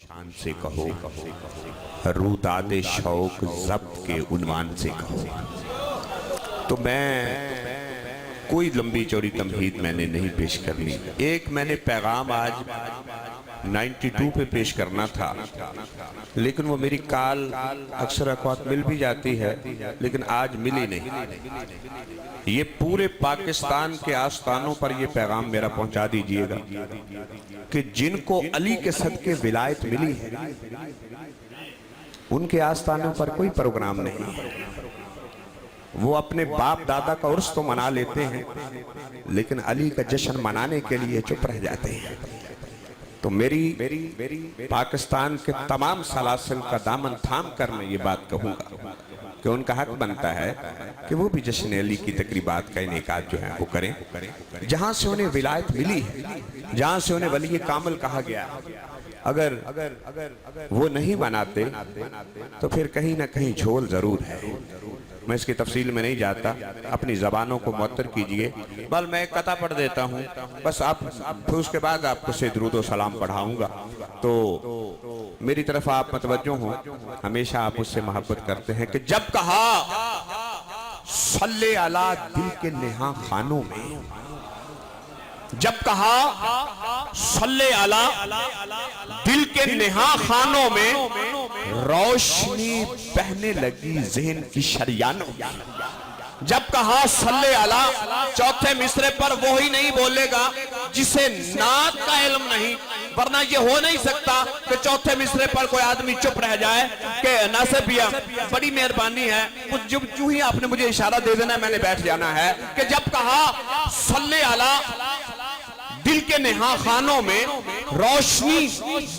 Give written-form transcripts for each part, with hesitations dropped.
شان سے کہو، روداد شوق ضبط کے عنوان سے کہو۔ تو میں کوئی لمبی چوڑی تمہید میں نے نہیں پیش کرنی، ایک میں نے پیغام آج 92 پہ پیش کرنا تھا، لیکن وہ میری کال اکثر اوقات مل بھی جاتی ہے لیکن آج ملی نہیں۔ یہ پورے پاکستان کے آستانوں پر یہ پیغام میرا پہنچا دیجئے گا کہ جن کو علی کے صدقے ولایت ملی ہے ان کے آستانوں پر کوئی پروگرام نہیں، وہ اپنے باپ دادا کا عرس تو منا لیتے ہیں لیکن علی کا جشن منانے کے لیے چپ رہ جاتے ہیں۔ تو میری پاکستان کے تمام سلاسل کا دامن تھام کر میں یہ بات کہوں گا کہ ان کا حق بنتا ہے کہ وہ بھی جشن علی کی تقریبات کا انعقاد جو ہے وہ کریں، جہاں سے انہیں ولایت ملی ہے، جہاں سے انہیں ولی کامل کہا گیا۔ اگر وہ نہیں مناتے تو پھر کہیں نہ کہیں جھول ضرور ہے۔ میں اس کی تفصیل میں نہیں جاتا، اپنی زبانوں کو معطر کیجئے، بل میں ایک قطعہ پڑھ دیتا ہوں، بس آپ پھر اس کے بعد آپ کو سے درود و سلام پڑھاؤں گا، تو میری طرف آپ متوجہ ہوں۔ ہمیشہ آپ اس سے محبت کرتے ہیں کہ جب کہا صلی علی دل کے نہاں خانوں میں، جب کہا صلی علی دل کے نہاں خانوں میں، روشنی بہنے لگی ذہن کی شریانوں میں۔ جب کہا صلی علی، چوتھے مصرے پر وہی نہیں بولے گا جسے نعت کا علم نہیں، ورنہ یہ ہو نہیں سکتا کہ چوتھے مصرے پر کوئی آدمی چپ رہ جائے کہ ناصر بھیا بڑی مہربانی ہے، جو ہی آپ نے مجھے اشارہ دے دینا ہے میں نے بیٹھ جانا ہے، کہ جب کہا صلی علی دل کے نہاں خانوں میں، روشنی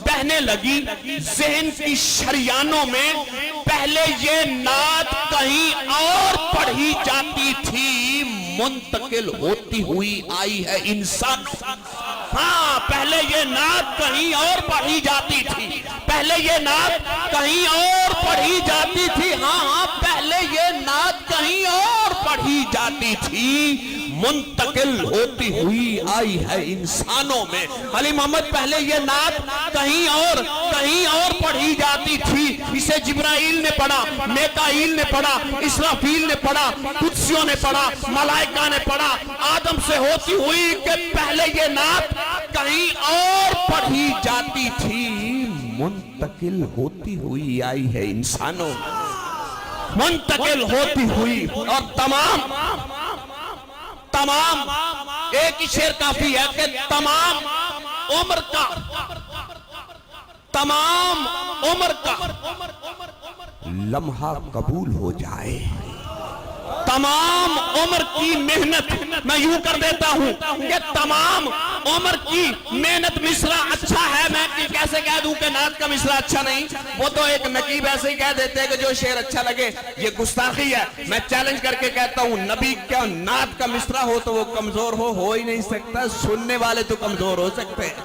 بہنے لگی ذہن کی شریانوں میں، پہلے یہ نعت کہیں اور پڑھی جاتی تھی، منتقل ہوتی ہوئی آئی ہے انسان۔ ہاں، پہلے یہ نعت کہیں اور پڑھی جاتی تھی، پہلے یہ نعت کہیں اور پڑھی جاتی تھی، ہاں پہلے یہ نعت کہیں اور پڑھی جاتی تھی، منتقل ہوتی ہوئی آئی ہے انسانوں میں۔ علی محمد پہلے یہ نعت کہیں اور پڑھی جاتی تھی، اسے جبرائیل نے پڑھا، میکائیل نے پڑھا، اسرافیل نے پڑھا، قدسیوں نے پڑھا، ملائکہ نے پڑھا، آدم سے ہوتی ہوئی کہ پہلے یہ نعت کہیں اور پڑھی جاتی تھی، منتقل ہوتی ہوئی آئی ہے انسانوں میں، منتقل ہوتی ہوئی، اور تمام ایک ہی شعر کافی ہے کہ تمام عمر کا لمحہ قبول ہو جائے، تمام عمر کی محنت، میں یوں کر دیتا ہوں کہ تمام عمر کی محنت، مصرع اچھا ہے، میں کیسے کہہ دوں کہ نعت کا مصرع اچھا نہیں؟ وہ تو ایک نقیب ایسے ہی کہہ دیتے ہیں کہ جو شعر اچھا لگے، یہ گستاخی ہے۔ میں چیلنج کر کے کہتا ہوں نبی کا نعت کا مصرع ہو تو وہ کمزور ہو ہی نہیں سکتا، سننے والے تو کمزور ہو سکتے ہیں۔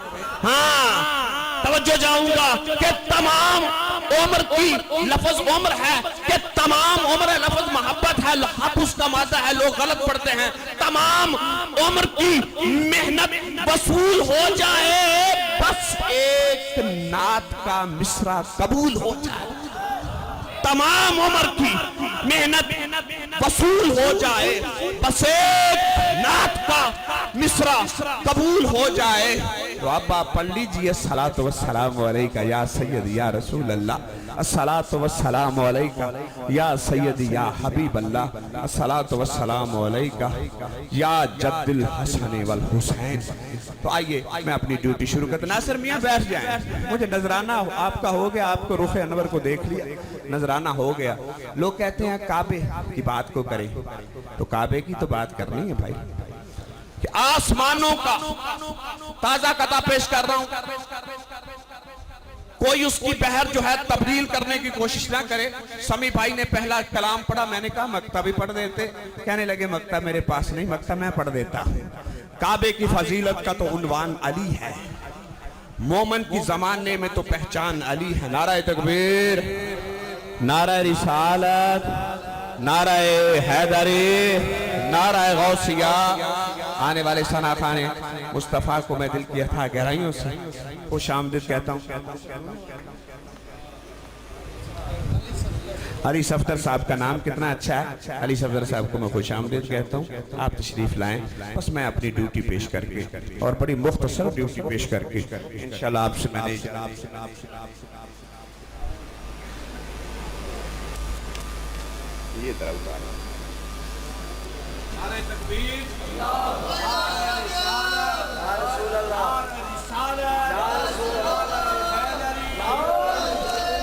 ہاں توجہ جاؤں گا کہ تمام عمر کی لفظ عمر ہے، کہ تمام عمر لفظ محبت ہے، حفظ کا مادہ ہے، لوگ غلط پڑھتے ہیں، تمام عمر کی محنت وصول ہو جائے، بس ایک نعت کا مصرع قبول ہو جائے، تمام عمر کی محنت وصول ہو جائے، بس ایک نعت کا مصرع قبول ہو جائے۔ تو اب آپ پڑھ لیجئے الصلاۃ والسلام علیکہ یا سید یا رسول اللہ، الصلاۃ والسلام علیکہ یا سید یا حبیب اللہ، الصلاۃ والسلام علیکہ یا جد الحسن والحسین۔ تو آئیے میں اپنی ڈیوٹی شروع کرتا ہوں۔ ناصر میاں بیٹھ جائیں، مجھے نظرانہ آپ کا ہو گیا، آپ کو رخ انور کو دیکھ لیا، نظرانہ ہو گیا۔ لوگ کہتے ہیں کعبے کی بات کو کریں، تو کعبے کی تو بات کرنی ہے بھائی، کہ آسمانوں کا تازہ قطعہ پیش کر رہا ہوں، کوئی اس کی بحر جو ہے تبدیل کرنے کی کوشش نہ کرے۔ سمی بھائی نے پہلا کلام پڑھا، میں نے کہا مکتہ بھی پڑھ دیتے، کہنے لگے مکتہ میرے پاس نہیں، مکتہ میں پڑھ دیتا ہوں۔ کعبے کی فضیلت کا تو عنوان علی ہے، مومن کی زمانے میں تو پہچان علی ہے۔ نعرہ تکبیر، نعرہ رسالت، نعرہ حیدری، نعرہ غوثیہ، آنے والے ثنا خان مصطفیٰ کو میں دل کی اتھا گہرائیوں سے خوش آمدید کہتا ہوں۔ علی صفدر صاحب کا نام کتنا اچھا ہے، علی صفدر صاحب کو میں خوش آمدید کہتا ہوں۔ آپ تشریف لائیں، بس میں اپنی ڈیوٹی پیش کر کے اور بڑی مختصر ڈیوٹی پیش کر کے انشاءاللہ آپ سے میں نے یہ طرح اتارا۔ نعرہ تکبیر،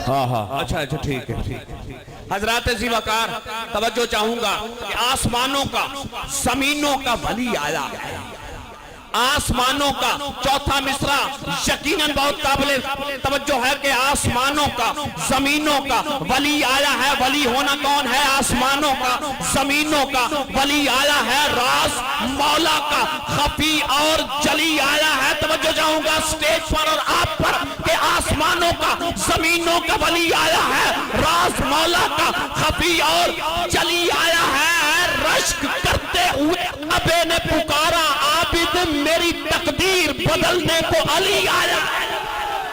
ہاں اچھا ٹھیک ہے۔ حضرات ذی وقار توجہ چاہوں گا کہ آسمانوں کا زمینوں کا ولی آیا ہے، آسمانوں کا چوتھا مصرع یقیناً بہت قابل توجہ ہے کہ آسمانوں کا زمینوں کا ولی آیا ہے۔ ولی ہونا کون ہے؟ آسمانوں کا زمینوں کا ولی آیا ہے، راز مولا کا خفی اور جلی آیا ہے۔ توجہ چاہوں گا سٹیج پر اور آپ پر کہ آسمانوں کا زمینوں کا ولی آیا ہے، راز مولا کا خفی اور جلی آیا ہے۔ رشک کرتے ہوئے ابے نے پکارا عابد میری تقدیر بدلنے کو علی آیا ہے۔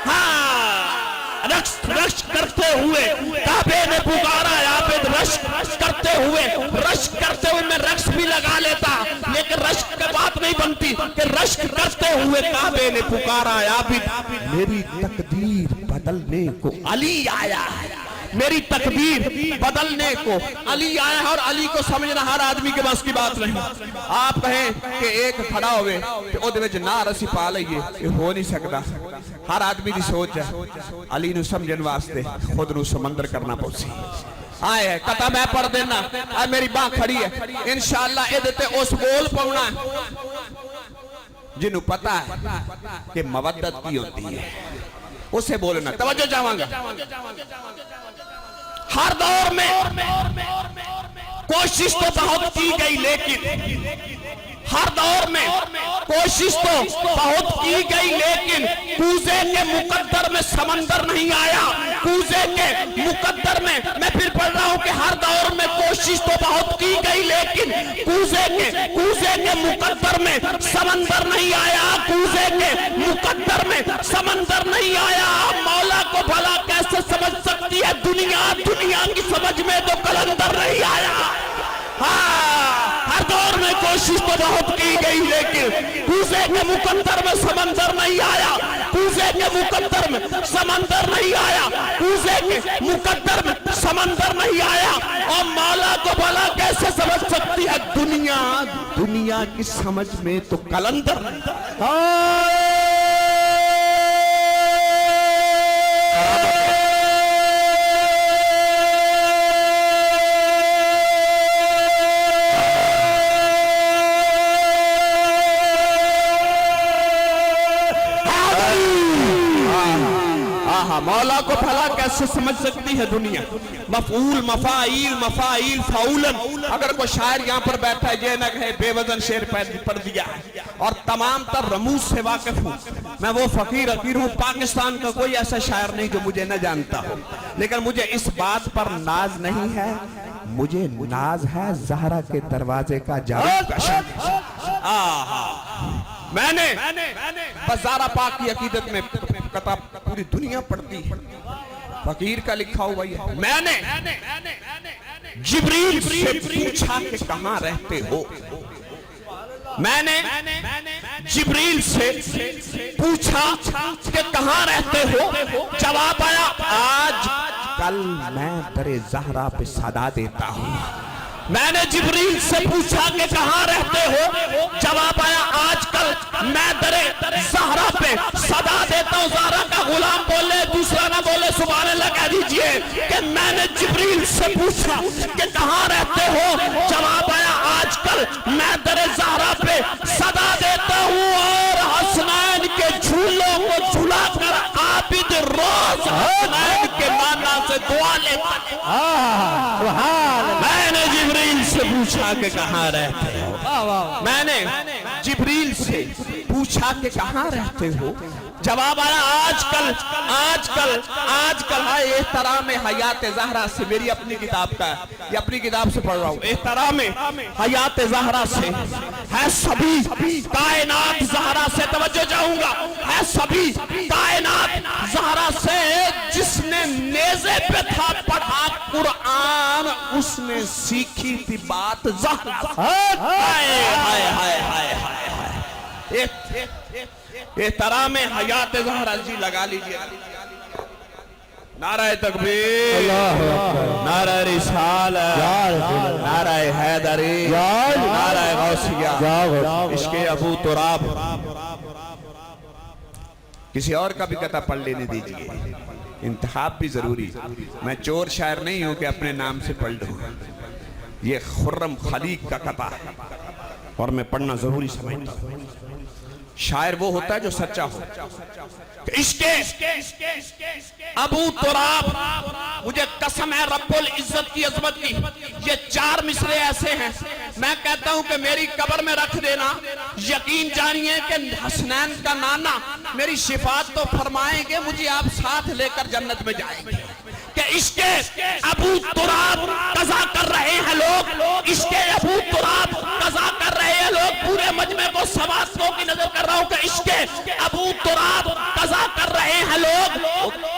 ہاں رشک کرتے ہوئے کعبے نے پکارا عابد، رشک کرتے ہوئے میں رقص بھی لگا لیتا، لیکن رشک کا بات نہیں بنتی کہ رشک کرتے ہوئے کعبے نے پکارا عابد میری تقدیر بدلنے کو علی آیا ہے، میری تقدیر بدلنے کو علی آیا ہے۔ اور علی کو سمجھنا ہر آدمی کے بس کی بات نہیں۔ آپ کہیں کہ ایک کھڑا ہوئے کہ او دے وچ نہ رسی پا لئیے، یہ ہو نہیں سکتا۔ ہر آدمی دی سوچ ہے علی نو سمجھن واسطے خود نو سمندر کرنا پوسی آئے ہے۔ کتا میں پڑھ دینا، آئے میری باں کھڑی ہے، انشاءاللہ اے دیتے اس بول پڑھنا ہے جنہوں پتا ہے کہ مودت کی ہوتی ہے، اسے بولنا۔ توجہ چاہوں گا، ہر دور میں کوشش تو بہت کی گئی، لیکن ہر دور میں کوشش تو بہت کی گئی، لیکن کوزے کے مقدر میں سمندر نہیں آیا۔ کوزے کے مقدر میں پھر پڑھ رہا ہوں کہ ہر دور میں کوشش تو بہت کی گئی، لیکن کوزے کے مقدر میں سمندر نہیں آیا۔ کوزے کے مقدر میں سمندر نہیں آیا۔ مولا کو بھلا کیسے سمجھ سکتی ہے دنیا کی سمجھ میں تو کلندر نہیں آیا۔ ہر دور میں کوشش تو بہت کی گئی، لیکن کوزے کے مقدر میں سمندر نہیں آیا۔ کوزے کے مقدر میں سمندر نہیں آیا۔ کوزے کے مقدر میں سمندر نہیں آیا۔ اور مولا کو بھلا کیسے سمجھ سکتی ہے دنیا کی سمجھ میں تو کلندر مولا کو بھلا کیسے سمجھ سکتی ہے دنیا۔ مفعول مفاعیل فعولن، اگر کوئی شاعر یہاں پر بیٹھا ہے یہ نہ کہے بے وزن شعر پڑھ دیا ہے، اور تمام تر رموز سے واقف ہوں۔ میں وہ فقیر ہوں، پاکستان کا کوئی ایسا شاعر نہیں جو مجھے نہ جانتا ہو، لیکن مجھے اس بات پر ناز نہیں ہے، مجھے ناز ہے زہرا کے دروازے کا جاوید کا شعر۔ میں نے بزارہ پاک کی عقیدت میں کتاب پوری دنیا پڑھتی ہے، فقیر کا لکھا ہوا ہے۔ میں نے جبریل سے پوچھا کہ کہاں رہتے ہو، میں نے جبریل سے پوچھا کہ کہاں رہتے ہو، جواب آیا آج کل میں در زہرا پہ صدا دیتا ہوں۔ میں نے جبریل سے پوچھا کہ کہاں رہتے ہو، جواب آیا آج کل میں در زہرا پہ صدا دیتا ہوں۔ زہرا کا غلام بولے دوسرا نہ بولے سبحان اللہ کہہ دیجئے کہ میں نے جبریل سے پوچھا کہ کہاں رہتے ہو، جواب آیا آج کل میں در زہرا پہ صدا دیتا ہوں۔ اور حسنین کے جھولوں کو جھلا کر عابد روز حسنین کے معنی سے دعا لیتا ہے۔ میں نے جبریل سے پوچھا کہ کہاں رہتے ہو، میں نے جبریل سے پوچھا کہ کہاں رہتے ہو؟ جواب آیا آج کل احترام حیات زہرا سے، میری اپنی کتاب کا ہے، یہ اپنی کتاب سے پڑھ رہا ہوں، احترام حیات زہرا سے ہے سبھی کائنات زہرا سے، توجہ چاہوں گا، ہے سبھی کائنات زہرا سے، جس نے نیزے پہ تھا پڑھا قرآن، اس نے سیکھی تھی بات زہرا۔ احترام حیات زہرا، جی لگا لیجئے، نعرہ تکبیر، نعرہ رسالت، نعرہ حیدری، نعرہ غوثیہ، عشق ابو تراب۔ کسی اور کا بھی قطعہ پڑھ لینے دیجئے، انتخاب بھی ضروری، میں چور شاعر نہیں ہوں کہ اپنے نام سے پڑھ لوں، یہ خرم خلیق کا قطعہ اور میں پڑھنا ضروری سمجھتا ہوں۔ شاعر وہ ہوتا ہے جو سچا ہو۔ عشق ابو تراب، مجھے قسم ہے رب العزت کی عظمت کی، یہ 4 مصرے ایسے ہیں، میں کہتا ہوں کہ میری قبر میں رکھ دینا، یقین جانیے کہ حسنین کا نانا میری شفاعت تو فرمائیں گے، مجھے آپ ساتھ لے کر جنت میں جائیں گے۔ کہ عشق ابو تراب قضا کر رہے ہیں لوگ، عشق ابو تراب قضا کر رہے ہیں لوگ، پورے مجمع کو سواسوں کی نظر کر رہا ہوں کہ عشق ابو تراب قضا کر رہے ہیں لوگ،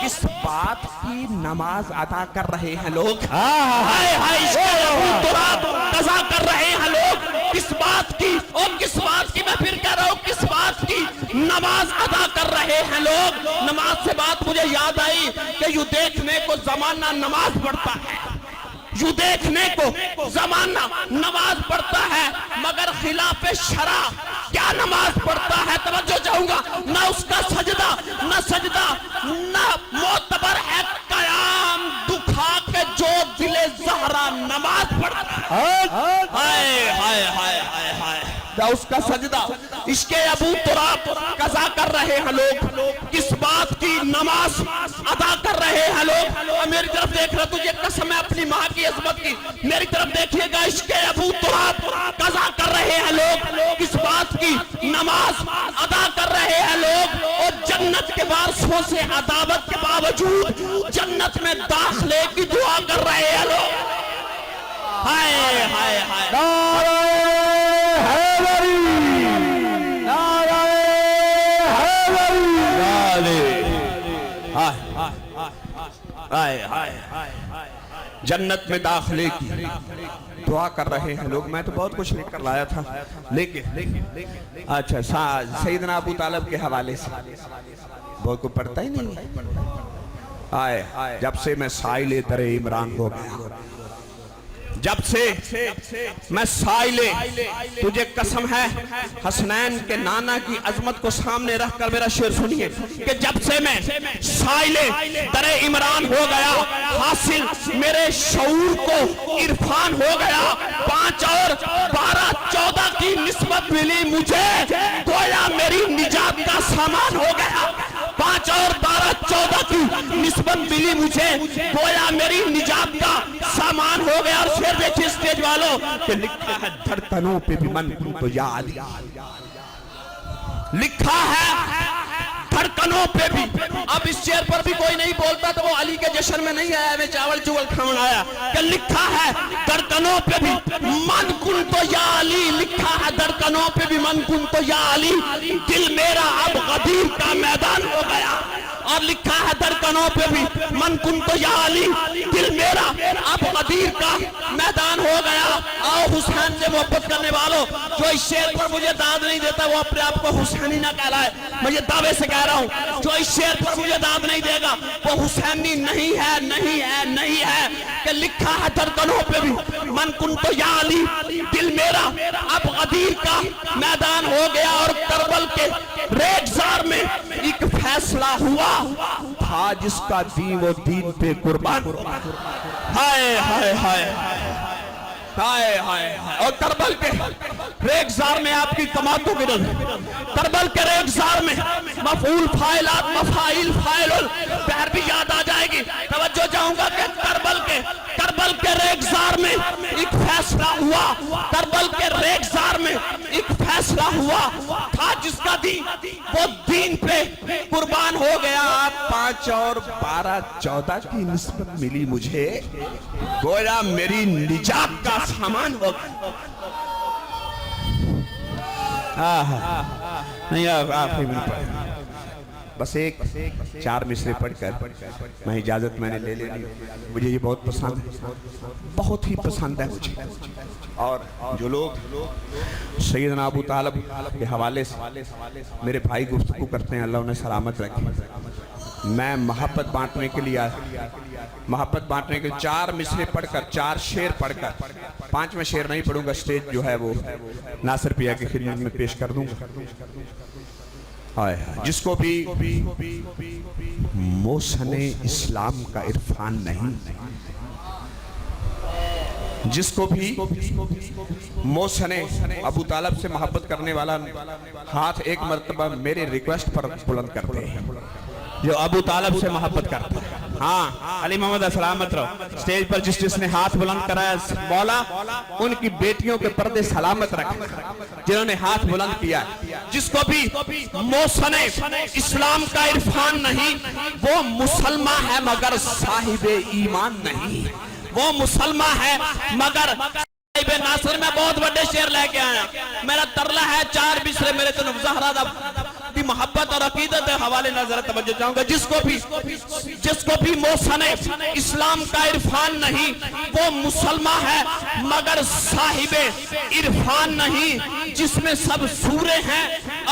کس بات کی نماز ادا کر رہے ہیں لوگ؟ ہائے ہائے، عشق ابو تراب قضا کر رہے ہیں لوگ، کس بات کی، اور کس بات کی، میں پھر کہہ رہا ہوں کس بات کی نماز ادا کر رہے ہیں لوگ۔ نماز سے بات مجھے یاد آئی کہ یوں دیکھنے کو زمانہ نماز پڑھتا ہے، یوں دیکھنے کو زمانہ نماز پڑھتا ہے، مگر خلاف شرع کیا نماز پڑھتا ہے؟ توجہ چاہوں گا، نہ اس کا سجدہ نہ معتبر ہے قیام دکھا کے جو دل زہرا نماز پڑھتا ہے، ہائے ہائے ہائے ہائے، نہ اس کا سجدہ۔ عشق ابو تراب قضا کر رہے ہیں لوگ، کس بات کی نماز ادا کر رہے ہیں لوگ؟ اور میری طرف دیکھ رہا، تجھے قسم ہے اپنی ماں کی عظمت کی، میری طرف دیکھیے گا، عشق ابو تراب قضا کر رہے ہیں لوگ، کس بات کی نماز ادا کر رہے ہیں لوگ، اور جنت کے وارثوں سے عداوت کے باوجود جنت میں داخلے کی دعا کر رہے ہیں لوگ۔ ہائے ہائے ہائے، نعرہ حیدری، نعرہ حیدری، جنت میں داخلے کی دعا کر رہے ہیں لوگ۔ میں تو بہت کچھ لکھ کر لایا تھا، لیکن اچھا سیدنا ابو طالب کے حوالے سے بہت کو پڑھتا ہی نہیں۔ جب سے میں سائل در عمران ہو گیا، جب سے میں سائل، تجھے قسم ہے حسنین کے نانا کی عظمت کو سامنے رکھ کر میرا شعر سنیے، کہ جب سے میں سائل در عمران ہو گیا، حاصل میرے شعور کو عرفان ہو گیا، 5 اور 12 14 کی نسبت ملی مجھے، گویا میری نجات کا سامان ہو گیا، 5 اور 12 14 کی نسبت ملی مجھے، گویا میری نجات کا سامان ہو گیا۔ اور شعر دیکھیں اسٹیج والوں، کہ لکھا ہے دھڑکنوں پہ بھی من تو یا علی، لکھا ہے دھڑکنوں پہ بھی، اب اس شعر پر بھی کوئی نہیں بولتا تو وہ علی کے جشن میں نہیں آیا، میں چاول چول کھاؤں آیا، کہ لکھا ہے دھڑکنوں پہ بھی من کن تو یا علی، لکھا ہے دھڑکنوں پہ بھی من کن تو یا علی، دل میرا اب غدیر کا میدان ہو گیا، اور لکھا ہے دھڑکنوں پہ بھی من کن تو یا علی، دل میرا اب غدیر کا میدان ہو گیا۔ آؤ حسین سے محبت کرنے والوں، جو اس شعر پر مجھے داد نہیں دیتا وہ اپنے آپ کو حسینی نہ کہلائے، میں یہ دعوے سے کہہ رہا ہوں، جو اس شعر پر مجھے داد نہیں دے گا وہ حسینی نہیں ہے، نہیں ہے، نہیں ہے۔ کہ لکھا ہے دھڑکنوں پہ بھی من کن تو یا علی، دل میرا اب غدیر کا میدان ہو گیا، اور کربل کے ریگزار میں ایک فیصلہ ہوا تھا جس کا دین و دین پہ قربان۔ ہائے ہائے ہائے ہائے ہائے، اور کربل کے ریگزار میں آپ کی کماتوں کی نظر، کربل کے ریگزار میں مفعول فاعلات مفاعیل فاعل پہر بھی یاد آ جائے گی۔ توجہ چاہوں گا کہ کربل کے ریگزار میں ایک فیصلہ ہوا، کربل کے ریگزار میں ایک فیصلہ ہوا تھا جس کا دین وہ دین پہ قربان ہو گیا. 5 اور 12 14 کی نسبت ملی مجھے, گویا میری نجات کا سامان ہو گیا. نہیں آخری میں بس ایک 4 مصرے پڑھ کر میں اجازت میں نے لے لی. مجھے یہ بہت پسند ہے, بہت ہی پسند ہے مجھے. اور جو لوگ سیدنا ابو طالب کے حوالے سے میرے بھائی گفتگو کرتے ہیں, اللہ انہیں سلامت رکھے. میں محبت بانٹنے کے لیے آیا, محبت بانٹنے کے لیے 4 مصرے پڑھ کر 4 شعر پڑھ کر, 5واں شعر نہیں پڑھوں گا, سٹیج جو ہے وہ ناصر پیا کی خدمت میں پیش کر دوں گا. جس کو بھی محسن اسلام کا عرفان نہیں, جس کو بھی محسن ابو طالب سے محبت کرنے والا ہاتھ ایک مرتبہ میرے ریکویسٹ پر بلند کرتے ہیں, جو ابو طالب سے محبت کرتا ہے. ہاں علی محمد سلامت رہو. سٹیج پر جس نے ہاتھ بلند کرایا, مولا ان کی بیٹیوں کے پردے سلامت رکھے جنہوں نے ہاتھ بلند کیا. جس کو بھی محسن اسلام کا عرفان نہیں, وہ مسلمان ہے مگر صاحب ایمان نہیں. وہ مسلمان ہے مگر ناصر. میں بہت بڑے شعر لے کے آیا, میرا ترلا ہے 4 مصرے میرے تو مظاہرہ دی محبت اور عقیدت حوالے نظر توجہ چاہوں گا. جس کو بھی محسن اسلام کا عرفان نہیں, وہ مسلمان ہے مگر صاحب عرفان نہیں. جس میں سب سورے ہیں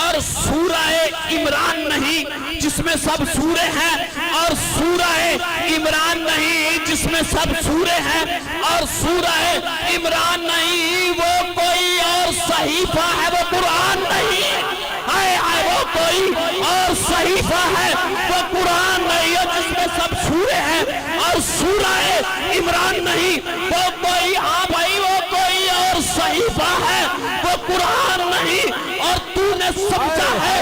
اور سورہ عمران نہیں, جس میں سب سورے ہیں اور سورہ عمران نہیں, جس میں سب سورے ہیں اور سورہ عمران نہیں. وہ کوئی اور صحیفہ ہے, وہ قرآن نہیں. وہ کوئی اور صحیفہ ہے, وہ قرآن نہیں ہے. جس میں سب سورے ہیں اور سورہ عمران نہیں, وہ کوئی, ہاں بھائی, وہ کوئی اور صحیفہ ہے, وہ قرآن نہیں. اور تو نے سمجھا ہے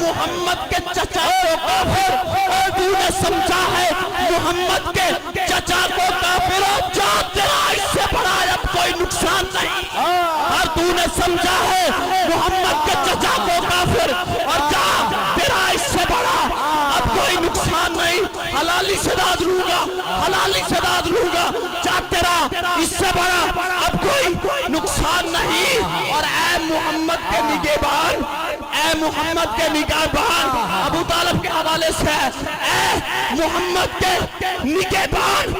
محمد کے چچا کو کافر, اور تو نے سمجھا ہے محمد کے چچا کو کافر, اور جا تیرا اس سے بڑا اب کوئی نقصان نہیں. اور تو نے سمجھا ہے محمد کے چچا کو کافر, اور جا تیرا اس سے بڑا اب کوئی نقصان نہیں. حلالی سے داد لوں گا, حلالی سے داد لوں گا, جا تیرا اس سے بڑا اب کوئی نقصان نہیں. اور اے محمد کے نگہبان, اے محمد کے نگہبان, ابو طالب کے حوالے سے, اے محمد کے نگہبان,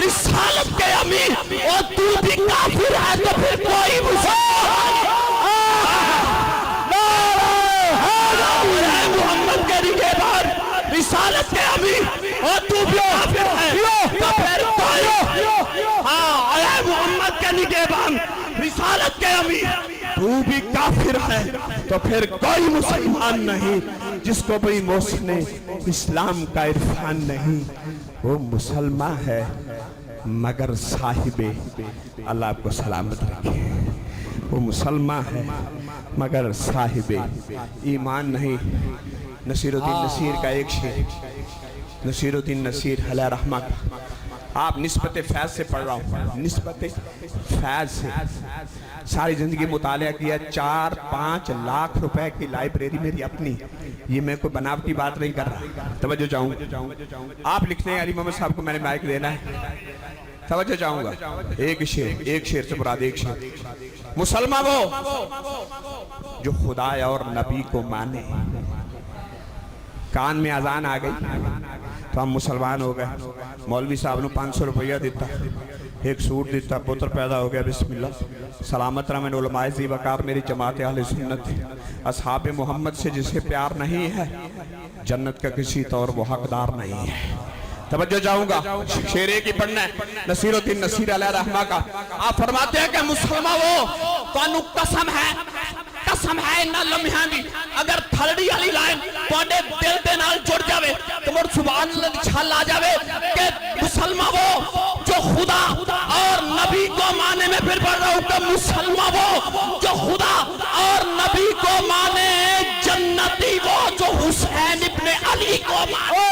رسالت کے امیر, اور تو بھی کافر ہے تو پھر کوئی مسلمان. اے محمد کے نگہبان, رسالت کے امیر, اور تو بھی کافر ہے تو پھر کوئی. ہاں, اے محمد کے نگہبان, رسالت کے امیر, تو بھی کافر ہے تو پھر کوئی مسلمان نہیں. جس کو بھی محسن اسلام کا عرفان نہیں, وہ مسلمان ہے مگر صاحب, اللہ آپ کو سلامت رکھے, وہ مسلمان ہے مگر صاحب ایمان نہیں. نصیر الدین نصیر کا ایک شعر, نصیر الدین نصیر علیہ رحمہ کا, آپ نسبت فیض سے پڑھ رہا ہوں, نسبت فیض سے. ساری زندگی مطالعہ کیا, 4-5 لاکھ روپے کی لائبریری میری اپنی. یہ میں کوئی بناوٹی بات نہیں کر رہا, توجہ چاہوں گا. آپ لکھتے ہیں علی محمد صاحب کو میں نے مائک دینا ہے, توجہ چاہوں گا. ایک شعر سے مراد ایک شعر. مسلمان وہ جو خدا اور نبی کو مانے, کان میں اذان آ گئی تو ہم مسلمان ہو گئے. مولوی صاحب نے 500 روپیہ دیتا, ایک سوٹ دیتا, پتر پیدا ہو گیا, بسم اللہ. سلامت رحمن علماء ذی وقار میری جماعت اہل سنت, اصحاب محمد سے جسے پیار نہیں ہے, جنت کا کسی طور وہ حقدار نہیں ہے. توجہ چاہوں گا, شعر ایک ہی پڑھنا ہے, نصیر الدین نصیر علیہ رحمہ کا. آپ فرماتے ہیں کہ مسلمان وہ کانو قسم ہے, قسم ہے نہ لمحہ دی, اگر تھلڑی علی لائن توڑے دل دے نال جڑ جاوے تو مر سبحان اللہ چھال آ جاوے کہ مسلمان وہ جو خدا اور نبی کو مانے. میں پھر پڑھ رہا ہوں کہ مسلمان وہ جو خدا اور نبی کو مانے, جنتی وہ جو حسین ابن علی کو مانے.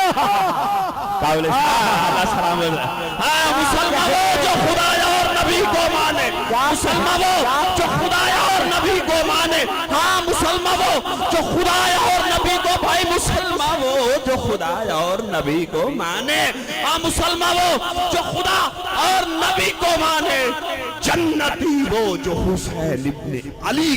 مسلمان وہ جو خدا اور نبی کو مانے, مسلمان وہ جو خدا اور نبی کو مانے، ہاں مسلمان وہ جو خدا اور نبی کو، بھائی مسلمان وہ جو خدا اور نبی کو مانے، ہاں مسلمان وہ جو خدا اور نبی کو مانے، جنتی وہ جو حسین ابن علی